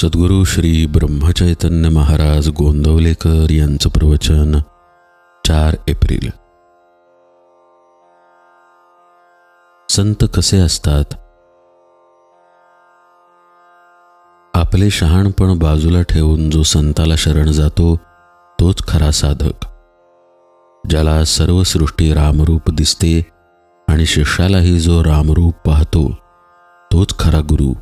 सद्गुरू श्री ब्रह्मचैतन्य महाराज गोंदवलेकर यांचं प्रवचन 4 एप्रिल. संत कसे असतात? आपले शहाणपण बाजूला ठेवून जो संताला शरण जातो तोच खरा साधक. ज्याला सर्व सृष्टी रामरूप दिसते आणि शिष्यालाही जो रामरूप पाहतो तोच खरा गुरु.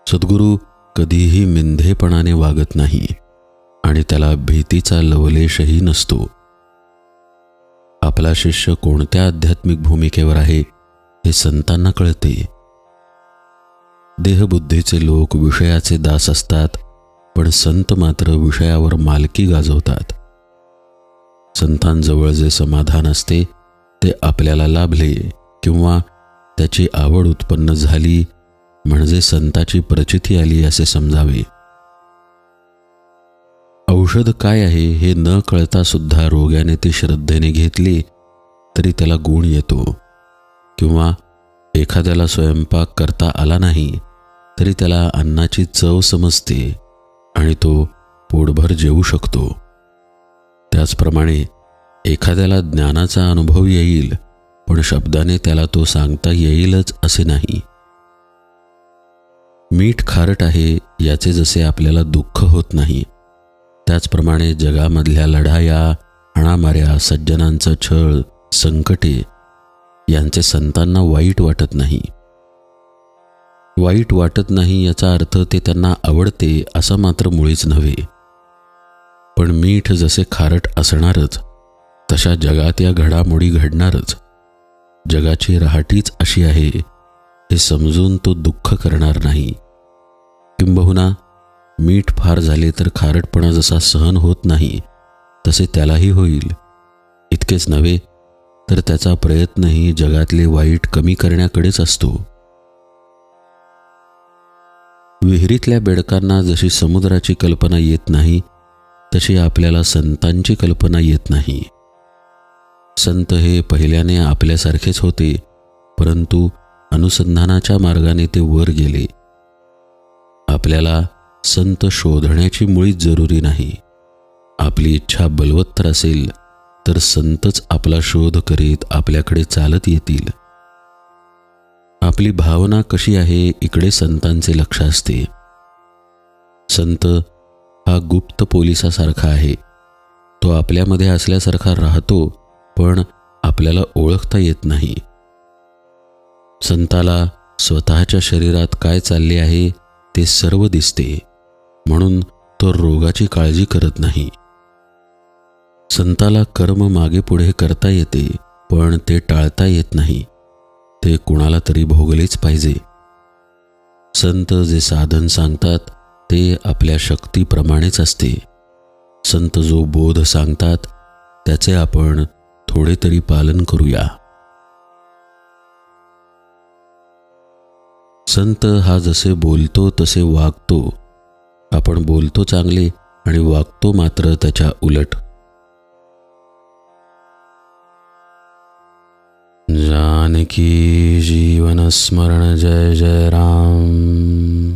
सद्गुरू कधीही मिंधेपणाने वागत नाही आणि त्याला भीतीचा लवलेशही नसतो. आपला शिष्य कोणत्या आध्यात्मिक भूमिकेवर आहे हे संतांना कळते. देहबुद्धीचे लोक विषयाचे दास असतात, पण संत मात्र विषयावर मालकी गाजवतात. संतांजवळ जे समाधान असते ते आपल्याला लाभले किंवा त्याची आवड उत्पन्न झाली म्हणजे संताची प्रचिती आली असे समजावे. औषध काय आहे हे न कळता सुद्धा रोग्याने ते श्रद्धेने घेतले तरी त्याला गुण येतो, किंवा एखाद्याला स्वयंपाक करता आला नाही तरी त्याला अन्नाची चव समजते आणि तो पोटभर जेवू शकतो. त्याचप्रमाणे एखाद्याला ज्ञानाचा अनुभव येईल, पण शब्दाने त्याला तो सांगता येईलच असे नाही. मीठ खारट आहे याचे जसे आपल्याला दुःख होत नाही, त्याचप्रमाणे जगामधल्या लढाया, हाणामाऱ्या, सज्जनांचा छळ, संकटे यांचे संतांना वाईट वाटत नाही. वाईट वाटत नाही याचा अर्थ ते त्यांना आवडते असं मात्र मुळीच नव्हे. पण मीठ जसे खारट असणारच तशा जगात या घडामोडी घडणारच. जगाची रहाटीच अशी आहे हे समजून तो दुःख करणार नाही. किंबहुना मीठ फार झाले तर खारटपणा जसा सहन होत नाही तसे त्यालाही होईल. इतकेच नव्हे तर त्याचा प्रयत्नही जगातले वाईट कमी करण्याकडेच असतो. विहिरीतल्या बेडकांना जशी समुद्राची कल्पना येत नाही तशी आपल्याला संतांची कल्पना येत नाही. संत हे पहिल्याने आपल्यासारखेच होते, परंतु अनुसंधानाच्या मार्गाने ते वर गेले. आपल्याला संत शोधण्याची मुळीच जरुरी नाही. आपली इच्छा बलवत्तर असेल तर संतच आपला शोध करीत आपल्याकडे चालत येतील. आपली भावना कशी आहे इकडे संतांचे लक्ष असते. संत हा गुप्त पोलिसासारखा आहे. तो आपल्यामध्ये असल्यासारखा राहतो, पण आपल्याला ओळखता येत नाही. संताला स्वतःच्या शरीरात काय चालले आहे ते सर्व दिसते, म्हणून तो रोगाची काळजी करत नाही. संताला कर्म मागे पुढे करता येते, पण ते टाळता येत नाही. ते कुणाला तरी भोगलेच पाहिजे. संत जे साधन सांगतात ते आपल्या शक्तीप्रमाणेच असते. संत जो बोध सांगतात त्याचे आपण थोडे तरी पालन करूया. संत हा जसे बोलतो तसे वागतो. आपण बोलतो चांगले आणि वागतो मात्र त्याच्या उलट. जानकी जीवन स्मरण जय जय राम.